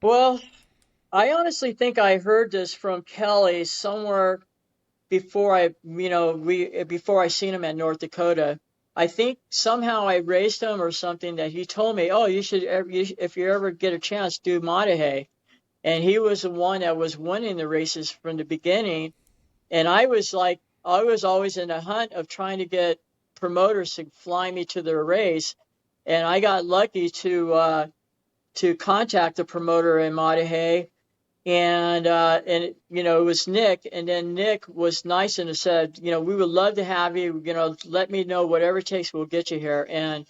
Well, I honestly think I heard this from Kelly somewhere before before I seen him at North Dakota. I think somehow I raised him or something that he told me, oh, if you ever get a chance, do Maah Daah Hey. And he was the one that was winning the races from the beginning. And I was always in the hunt of trying to get promoters to fly me to their race. And I got lucky to contact the promoter in Maah Daah Hey, and it was Nick, and then Nick was nice and said, we would love to have you, let me know whatever it takes, we'll get you here. And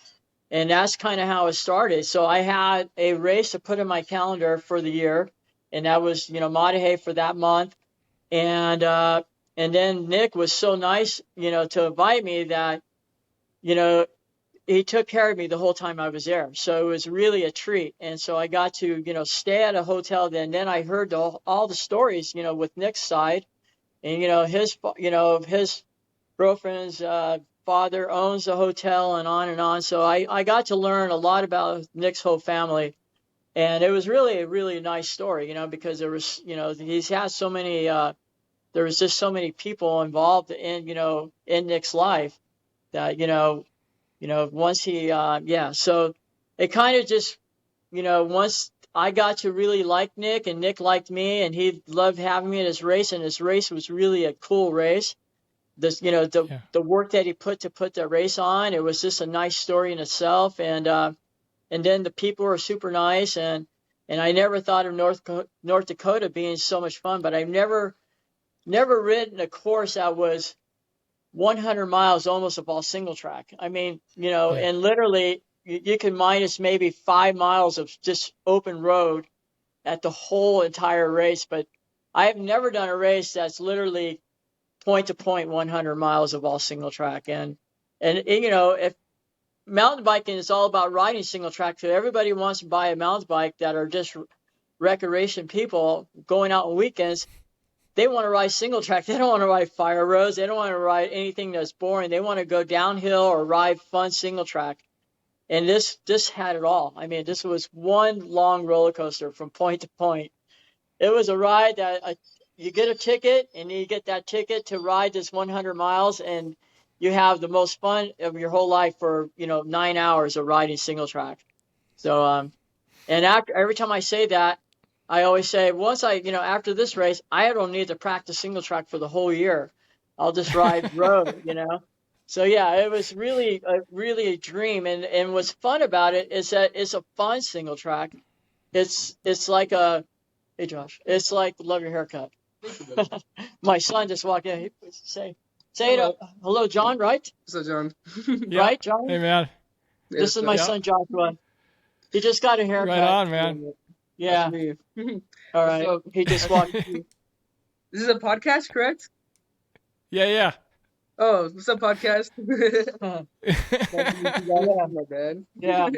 that's kind of how it started. So I had a race to put in my calendar for the year, and that was, Maah Daah Hey for that month. And then Nick was so nice, to invite me that, you know he took care of me the whole time I was there. So it was really a treat. And so I got to, stay at a hotel. Then I heard all the stories, with Nick's side, and his girlfriend's father owns the hotel, and on and on. So I got to learn a lot about Nick's whole family, and it was really a really nice story, because there was, he's had so many. There was just so many people involved in Nick's life that once yeah, so it kind of just, once I got to really like Nick and Nick liked me and he loved having me in his race, and his race was really a cool race. This, Yeah. the work that he put to put the race on, it was just a nice story in itself. And then the people were super nice, and I never thought of North Dakota being so much fun, but I've never ridden a course that was 100 miles almost of all single track. I mean, Yeah. and literally you can minus maybe 5 miles of just open road at the whole entire race. But I have never done a race that's literally point to point 100 miles of all single track. And if mountain biking is all about riding single track, so everybody wants to buy a mountain bike that are just recreation people going out on weekends. They want to ride single track. They don't want to ride fire roads. They don't want to ride anything that's boring. They want to go downhill or ride fun single track. And this had it all. I mean, this was one long roller coaster from point to point. It was a ride that you get a ticket, and you get that ticket to ride this 100 miles, and you have the most fun of your whole life for 9 hours of riding single track. So and after every time I say that, I always say, once after this race, I don't need to practice single track for the whole year. I'll just ride road. So yeah, it was really a dream. And what's fun about it is that it's a fun single track. It's like hey Josh, it's like love your haircut. My son just walked in. Say it. Hello, John. Right? So, John. Yeah. Right, John. Hey, man. This Yes, is my sir. Yeah. son Joshua. He just got a Right haircut. on, man. That's Yeah. me. All right. So, He just walked. this is a podcast, correct? Yeah. Oh, what's up, podcast? Yeah, My bad. yeah.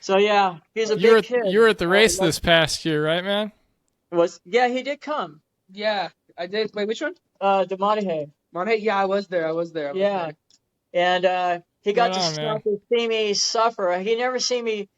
So yeah, he's a You big were kid. you were at the race Like, this past year, right, man? yeah, he did come. Yeah, I did. Wait, which one? The Montague. Monte? Yeah, I was there. I was there. I was Yeah, there. and he Right got to on, man. stop and see me suffer. He never seen me.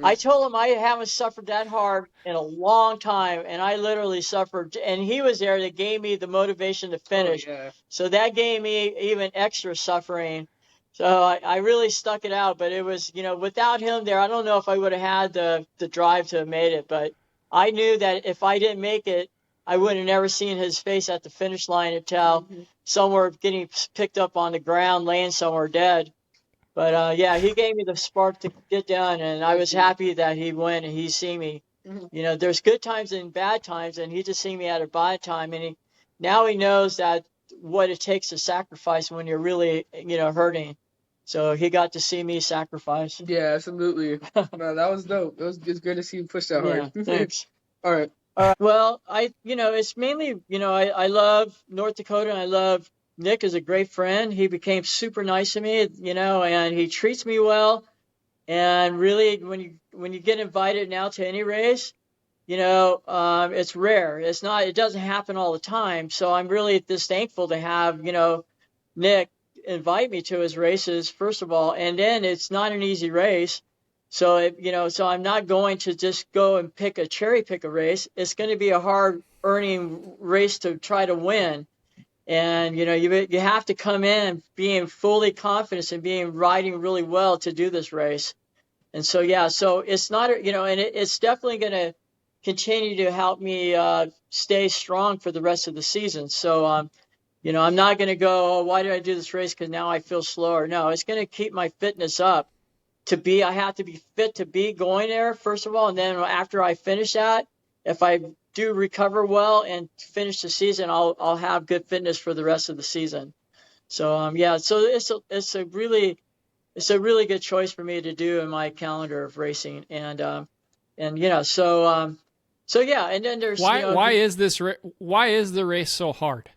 I Mm-mm. told him I haven't suffered that hard in a long time, and I literally suffered. And he was there that gave me the motivation to Oh, finish. yeah. So that gave me even extra suffering. So I really stuck it out. But it was, without him there, I don't know if I would have had the drive to have made it. But I knew that if I didn't make it, I would have never seen his face at the finish line until Mhm. somewhere getting picked up on the ground, laying somewhere dead. But yeah, he gave me the spark to get done, and I was happy that he went and he seen me. Mhm. There's good times and bad times, and he just seen me at a bad time, and now he knows that what it takes to sacrifice when you're really, hurting. So he got to see me sacrifice. Yeah, absolutely. No, that was dope. It's good to see you push that Yeah, hard. thanks. All right. Well, it's mainly, I love North Dakota, and I love Nick is a great friend. He became super nice to me, and he treats me well. And really, when you get invited now to any race, it's rare. It doesn't happen all the time. So I'm really just thankful to have, Nick invite me to his races, first of all. And then it's not an easy race. So so I'm not going to just go and cherry pick a race. It's going to be a hard earning race to try to win. And you have to come in being fully confident and being riding really well to do this race. And so so it's not and it's definitely going to continue to help me stay strong for the rest of the season. So I'm not going to go, oh, why did I do this race? Because now I feel slower. No, it's going to keep my fitness up. I have to be fit to be going there, first of all. And then after I finish that, if I do recover well and finish the season, I'll have good fitness for the rest of the season. So so it's a really good choice for me to do in my calendar of racing. And so yeah, and then there's why is the race so hard?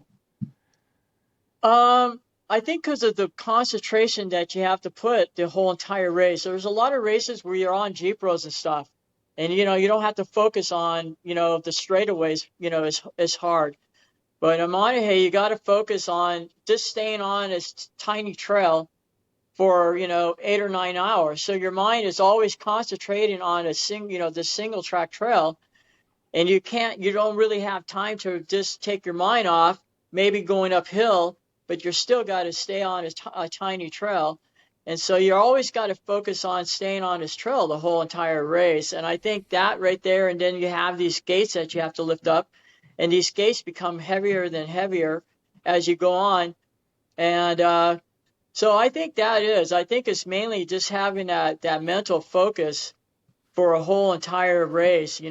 I think because of the concentration that you have to put the whole entire race. There's a lot of races where you're on Jeep roads and stuff, and you don't have to focus on the straightaways. Is hard, but in Maah Daah Hey, you got to focus on just staying on this tiny trail for 8 or 9 hours. So your mind is always concentrating on this single track trail, and you don't really have time to just take your mind off, maybe going uphill, but you're still got to stay on a tiny trail. And so you always got to focus on staying on this trail the whole entire race. And I think that right there, and then you have these gates that you have to lift up, and these gates become heavier than heavier as you go on. And so I think it's mainly just having that mental focus for a whole entire race.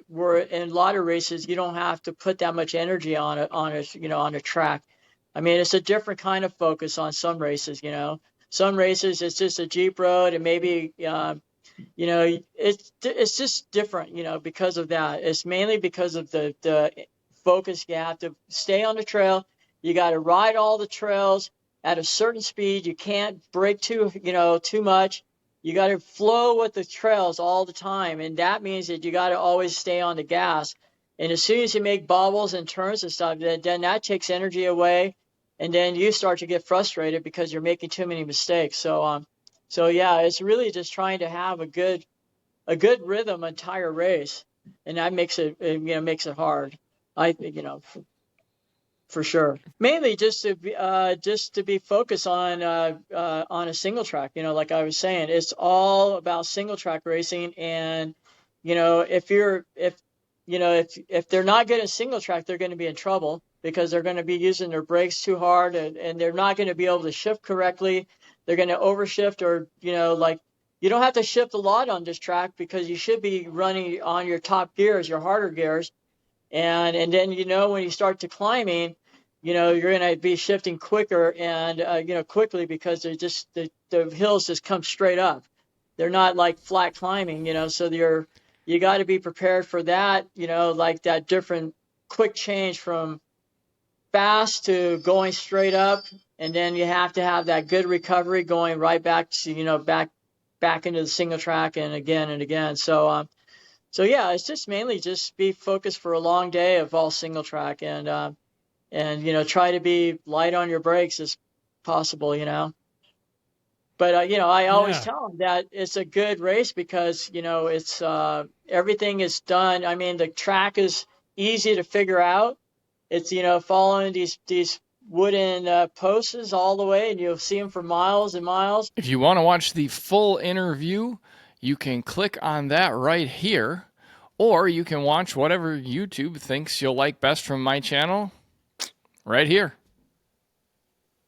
Where in a lot of races you don't have to put that much energy on a track. I mean, it's a different kind of focus on some races. Some races it's just a Jeep road, and maybe it's just different. Because of that. It's mainly because of the focus. You have to stay on the trail. You got to ride all the trails at a certain speed. You can't brake too much. You got to flow with the trails all the time, and that means that you got to always stay on the gas. And as soon as you make bobbles and turns and stuff, then that takes energy away, and then you start to get frustrated because you're making too many mistakes. So yeah, it's really just trying to have a good rhythm entire race, and that makes it hard. I think for sure. Mainly just to be focused on a single track. Like I was saying, it's all about single track racing. And if they're not good at single track, they're going to be in trouble because they're going to be using their brakes too hard, and they're not going to be able to shift correctly. They're going to overshift, or like you don't have to shift a lot on this track because you should be running on your top gears, your harder gears. And then when you start to climbing, you're going to be shifting quicker and quickly because they're just the hills just come straight up. They're not like flat climbing, so you got to be prepared for that, like that different quick change from fast to going straight up. And then you have to have that good recovery going right back to back into the single track and again. So yeah, it's just mainly just be focused for a long day of all single track, and try to be light on your brakes as possible. But I always Yeah. tell them that it's a good race because it's everything is done. I mean, the track is easy to figure out. It's following these wooden posts all the way, and you'll see them for miles and miles. If you want to watch the full interview, you can click on that right here, or you can watch whatever YouTube thinks you'll like best from my channel right here.